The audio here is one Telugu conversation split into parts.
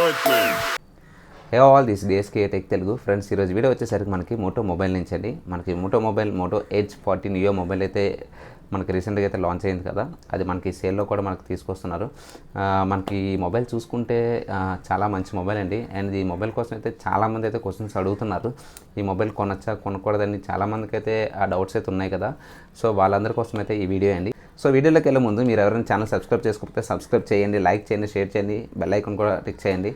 Hey all this DSK tech Telugu friends. ఈరోజు వీడియో వచ్చేసరికి మనకి మోటో మొబైల్ నుంచి అండి. మనకి మోటో ఎడ్జ్ 40 నియో మొబైల్ అయితే మనకి రీసెంట్గా అయితే లాంచ్ అయింది కదా, అది మనకి సేల్లో కూడా మనకు తీసుకొస్తున్నారు. మనకి ఈ మొబైల్ చూసుకుంటే చాలా మంచి మొబైల్ అండి. అండ్ ఈ మొబైల్ కోసం అయితే చాలామంది అయితే క్వశ్చన్స్ అడుగుతున్నారు. ఈ మొబైల్ కొనొచ్చా కొనకూడదని చాలామందికి అయితే ఆ డౌట్స్ అయితే ఉన్నాయి కదా. సో వాళ్ళందరి కోసం అయితే ఈ వీడియో అండి. సో వీడియోలోకి వెళ్ళే ముందు మీరు ఎవరైనా ఛానల్ సబ్స్క్రైబ్ చేసుకోకపోతే సబ్స్క్రైబ్ చేయండి, లైక్ చేయండి, షేర్ చేయండి, బెల్ ఐకాన్ కూడా క్లిక్ చేయండి.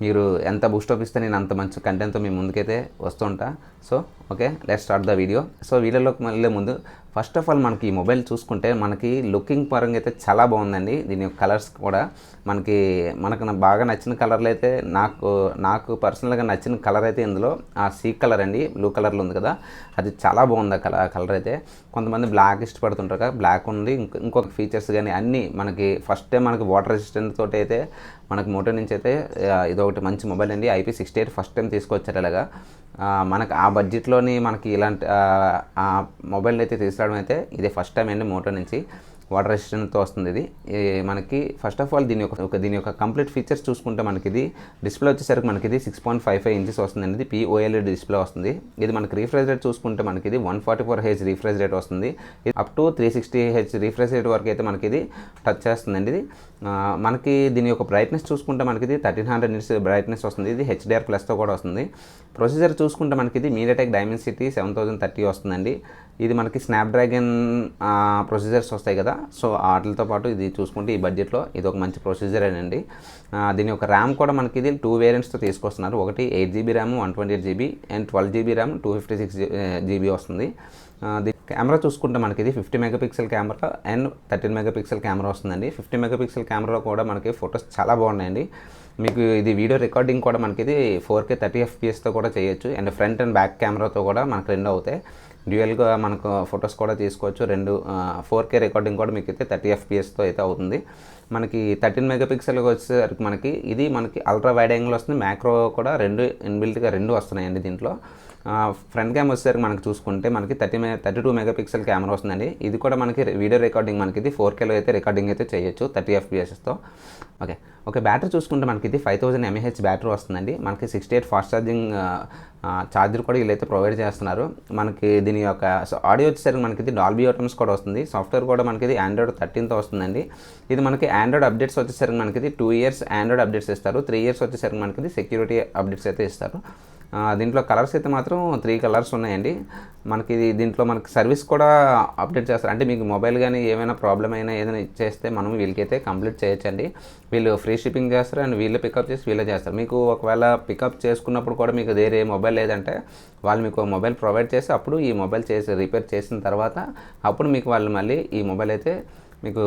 మీరు ఎంత బూస్ట్ అప్ ఇస్తే నేను అంత మంచి కంటెంట్తో మీ ముందుకైతే వస్తుంటా. So okay, let's start the video. So వీడియోలోకి వెళ్ళే ముందు ఫస్ట్ ఆఫ్ ఆల్ మనకి ఈ మొబైల్ చూసుకుంటే మనకి లుకింగ్ పరంగా అయితే చాలా బాగుందండి. దీని యొక్క కలర్స్ కూడా మనకు బాగా నచ్చిన కలర్లు అయితే నాకు పర్సనల్గా నచ్చిన కలర్ అయితే ఇందులో ఆ సీ కలర్ అండి, బ్లూ కలర్లో ఉంది కదా, అది చాలా బాగుంది ఆ కలర్ అయితే. కొంతమంది బ్లాక్ ఇష్టపడుతుంటారు కదా, బ్లాక్ ఉంది. ఇంకొక ఫీచర్స్ కానీ అన్నీ మనకి ఫస్ట్ టైం మనకి వాటర్ రెసిస్టెంట్ తోటి అయితే మనకి మోటో నుంచి అయితే ఇదొకటి మంచి మొబైల్ అండి. IP68 ఫస్ట్ టైం తీసుకొచ్చారు. ఇలాగా మనకు ఆ బడ్జెట్లోని మనకి ఇలాంటి మొబైల్ అయితే తీసుకురావడం అయితే ఇదే ఫస్ట్ టైం అండి మోటో నుంచి. వాటర్ రెసిస్టెంట్తో వస్తుంది ఇది. మనకి ఫస్ట్ ఆఫ్ ఆల్ దీని యొక్క కంప్లీట్ ఫీచర్స్ చూసుకుంటే మనకి ఇది డిస్ప్లే వచ్చేసరికి మనకి ఇది 6.55 ఇంచెస్ వస్తుందండి. ఇది POLED డిస్ప్లే వస్తుంది. ఇది మనకి రీఫ్రెష్ రేట్ చూసుకుంటే మనకి ఇది 144Hz రీఫ్రెష్ రేట్ వస్తుంది. ఇది up to 360Hz refresh rate వరకు అయితే మనకి ఇది టచ్ చేస్తుందండి. ఇది మనకి దీని యొక్క బ్రైట్నెస్ చూసుకుంటే మనకి ఇది 1300 నిట్స్ బ్రైట్నెస్ వస్తుంది. ఇది HDR+తో కూడా వస్తుంది. ప్రొసెసర్ చూసుకుంటే మనకి ఇది MediaTek Dimensity 7030 వస్తుందండి. ఇది మనకి స్నాప్డ్రాగన్ ప్రొసెసర్స్ వస్తాయి కదా, సో వాటితో పాటు ఇది చూసుకుంటే ఈ బడ్జెట్లో ఇది ఒక మంచి ప్రొసెసర్ అండి. దీని యొక్క ర్యామ్ కూడా మనకి ఇది 2 వేరియంట్స్తో తీసుకొస్తున్నారు. ఒకటి 8GB RAM 128GB and 12GB RAM 256GB వస్తుంది. కెమెరా చూసుకుంటే మనకి ఇది 50 megapixel camera and 13 megapixel camera వస్తుందండి. 50 మెగాపిక్సెల్ కెమెరాలో కూడా మనకి ఫొటోస్ చాలా బాగున్నాయండి. మీకు ఇది వీడియో రికార్డింగ్ కూడా మనకి ఇది 4K 30 FPSతో కూడా చేయొచ్చు. అండ్ ఫ్రంట్ అండ్ బ్యాక్ కెమెరాతో కూడా మనకు రెండు అవుతాయి. డ్యూయల్గా మనకు ఫొటోస్ కూడా తీసుకోవచ్చు. 4K రికార్డింగ్ కూడా మీకు అయితే 30 FPSతో అయితే అవుతుంది. మనకి 13 మెగాపిక్సెల్కి వచ్చేసరికి మనకి అల్ట్రా వైడ్ యాంగిల్ వస్తుంది, మ్యాక్రో కూడా ఇన్బిల్ట్గా రెండు వస్తున్నాయండి దీంట్లో. ఫ్రంట్ కెమెరా వచ్చేసరికి మనకి చూసుకుంటే మనకి 32 మెగాపిక్సెల్ కెమెరా వస్తుందండి. ఇది కూడా మనకి వీడియో రికార్డింగ్ మనకి ఇది 4Kలో అయితే రికార్డింగ్ అయితే చేయొచ్చు 30 FPSతో. ఓకే, బ్యాటరీ చూసుకుంటే మనకి ఇది 5000 mAh బ్యాటరీ వస్తుందండి. మనకి 68 ఫాస్ట్ ఛార్జింగ్ ఛార్జర్ కూడా వీళ్ళైతే ప్రొవైడ్ చేస్తున్నారు. మనకి దీని యొక్క ఆడియో వచ్చేసరికి మనకి ఇది డాల్బీ అటమ్స్ కూడా వస్తుంది. సాఫ్ట్వేర్ కూడా మనకి ఇది Android 13తో వస్తుందండి. ఇది మనకి ఆండ్రాయిడ్ అప్డేట్స్ వచ్చేసరికి మనకి ఇది 2 years ఆండ్రాయిడ్ అప్డేట్స్ ఇస్తారు. 3 years వచ్చేసరికి మనకి ఇది సెక్యూరిటీ అప్డేట్స్ అయితే ఇస్తారు. దీంట్లో కలర్స్ అయితే మాత్రం 3 కలర్స్ ఉన్నాయండి. మనకి దీంట్లో మనకి సర్వీస్ కూడా అప్డేట్ చేస్తారు. అంటే మీకు మొబైల్ కానీ ఏమైనా ప్రాబ్లం అయినా ఏదైనా ఇచ్చేస్తే మనం వీళ్ళకైతే కంప్లీట్ చేయొచ్చండి. వీళ్ళు ఫ్రీ షిప్పింగ్ చేస్తారు అండ్ వీళ్ళు పికప్ చేసి వీళ్ళే చేస్తారు. మీకు ఒకవేళ పికప్ చేసుకున్నప్పుడు కూడా మీకు వేరే మొబైల్ లేదంటే వాళ్ళు మీకు మొబైల్ ప్రొవైడ్ చేసి అప్పుడు ఈ మొబైల్ రిపేర్ చేసిన తర్వాత అప్పుడు మీకు వాళ్ళు మళ్ళీ ఈ మొబైల్ అయితే మీకు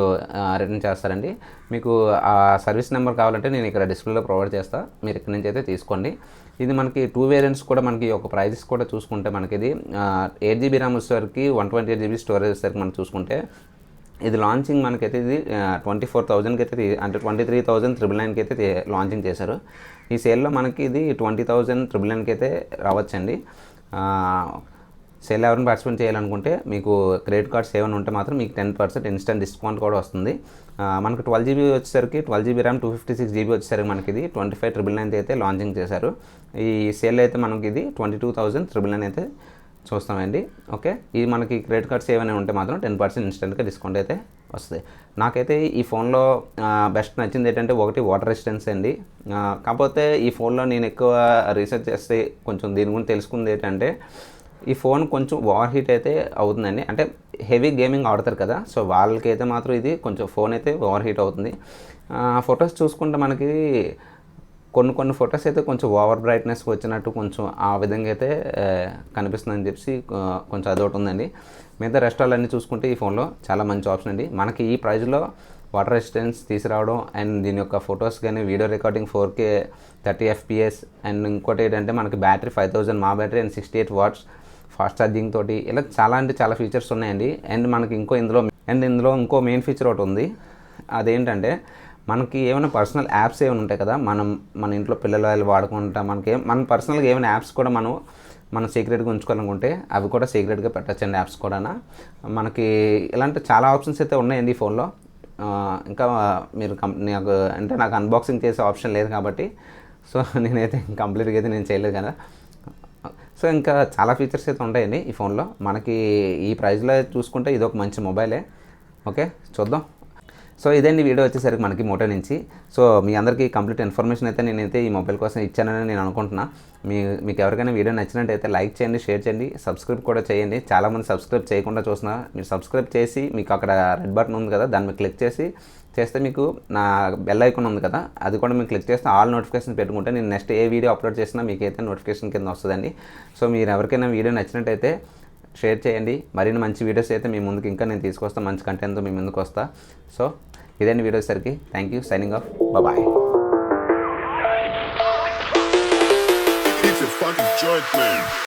రిటర్న్ చేస్తారండి. మీకు ఆ సర్వీస్ నెంబర్ కావాలంటే నేను ఇక్కడ డిస్ప్లేలో ప్రొవైడ్ చేస్తాను, మీరు ఇక్కడ నుంచి అయితే తీసుకోండి. ఇది మనకి 2 వేరియంట్స్ కూడా మనకి ఒక ప్రైజెస్ కూడా చూసుకుంటే మనకి ఇది 8GB ర్యామ్ వచ్చేసరికి 128GB స్టోరేజ్ వచ్చేసరికి మనం చూసుకుంటే ఇది లాంచింగ్ మనకైతే ఇది 24,000కి అయితే అంటే 23,999కి అయితే లాంచింగ్ చేశారు. ఈ సేల్లో మనకి ఇది 20,999కి అయితే రావచ్చండి. సేల్ ఎవరైనా పార్టిసిపేట్ చేయాలనుకుంటే మీకు క్రెడిట్ కార్డ్స్ ఏమైనా ఉంటే మాత్రం మీకు 10% ఇన్స్టెంట్ డిస్కౌంట్ కూడా వస్తుంది. మనకు 12GB వచ్చేసరికి 12GB ర్యామ్ 256GB వచ్చేసరికి మనకి ఇది 25,999 అయితే లాంచింగ్ చేశారు. ఈ సేల్ అయితే మనకి ఇది 22,999 అయితే చూస్తామండి. ఓకే, ఇది మనకి క్రెడిట్ కార్డ్స్ ఏమైనా ఉంటే మాత్రం 10% ఇన్స్టెంట్గా డిస్కౌంట్ అయితే వస్తుంది. నాకైతే ఈ ఫోన్లో బెస్ట్ నచ్చింది ఏంటంటే ఒకటి వాటర్ రెసిస్టెన్స్ అండి. కాకపోతే ఈ ఫోన్లో నేను ఎక్కువ రీసెర్చ్ చేస్తే కొంచెం దీని గురించి తెలుసుకుంది ఏంటంటే ఈ ఫోన్ కొంచెం ఓవర్ హీట్ అయితే అవుతుందండి. అంటే హెవీ గేమింగ్ ఆడతారు కదా, సో వాళ్ళకైతే మాత్రం ఇది కొంచెం ఫోన్ అయితే ఓవర్ హీట్ అవుతుంది. ఫొటోస్ చూసుకుంటే మనకి కొన్ని ఫొటోస్ అయితే కొంచెం ఓవర్ బ్రైట్నెస్ వచ్చినట్టు కొంచెం ఆ విధంగా అయితే కనిపిస్తుందని చెప్పి కొంచెం అదొకటి ఉందండి. మిగతా రెస్టారెంట్ చూసుకుంటే ఈ ఫోన్లో చాలా మంచి ఆప్షన్ అండి. మనకి ఈ ప్రైస్లో వాటర్ రెసిస్టెన్స్ తీసుకురావడం అండ్ దీని యొక్క ఫొటోస్ కానీ video recording 4K 30 FPS and ఇంకోటి ఏంటంటే మనకి బ్యాటరీ 5000 మా battery and 68 watts fast charging తోటి ఇలా చాలా ఫీచర్స్ ఉన్నాయండి. అండ్ మనకి ఇందులో ఇంకో మెయిన్ ఫీచర్ ఒకటి ఉంది. అదేంటంటే మనకి ఏమైనా పర్సనల్ యాప్స్ ఏమైనా ఉంటాయి కదా, మన ఇంట్లో పిల్లలు వాడుకుంటా మన పర్సనల్గా ఏమైనా యాప్స్ కూడా మనం సీక్రెట్గా ఉంచుకోవాలనుకుంటే అవి కూడా సీక్రెట్గా పెట్టచ్చండి. యాప్స్ కూడా మనకి ఇలాంటి చాలా ఆప్షన్స్ అయితే ఉన్నాయండి ఈ ఫోన్లో. ఇంకా మీరు నాకు అంటే నాకు అన్బాక్సింగ్ చేసే ఆప్షన్ లేదు కాబట్టి సో నేనైతే కంప్లీట్గా అయితే నేను చేయలేదు కదా. సో ఇంకా చాలా ఫీచర్స్ అయితే ఉంటాయండి ఈ ఫోన్లో. మనకి ఈ ప్రైస్లో చూసుకుంటే ఇది ఒక మంచి మొబైలే. ఓకే, చూద్దాం. సో ఇదండి వీడియో వచ్చేసరికి మనకి మోటో నుంచి. సో మీ అందరికీ కంప్లీట్ ఇన్ఫర్మేషన్ అయితే నేనైతే ఈ మొబైల్ కోసం ఇచ్చానని నేను అనుకుంటున్నా. మీకు ఎవరికైనా వీడియో నచ్చినట్టయితే లైక్ చేయండి, షేర్ చేయండి, సబ్స్క్రైబ్ కూడా చేయండి. చాలామంది సబ్స్క్రైబ్ చేయకుండా చూస్తున్నారు. మీరు సబ్స్క్రైబ్ చేసి మీకు అక్కడ రెడ్ బటన్ ఉంది కదా, దాన్ని క్లిక్ చేస్తే మీకు నా బెల్ ఐకాన్ ఉంది కదా, అది కూడా మీరు క్లిక్ చేస్తే ఆల్ నోటిఫికేషన్ పెట్టుకుంటే నేను నెక్స్ట్ ఏ వీడియో అప్లోడ్ చేసినా మీకైతే నోటిఫికేషన్ కింద వస్తుందండి. సో మీరు ఎవరికైనా వీడియో నచ్చినట్టయితే షేర్ చేయండి. మరిన్ని మంచి వీడియోస్ అయితే మీ ముందుకు ఇంకా నేను తీసుకొస్తాను, మంచి కంటెంట్తో మీ ముందుకు వస్తా. సో ఇదండి వీడియో సరికి. Thank you, signing off, bye. It's a fucking joint, man.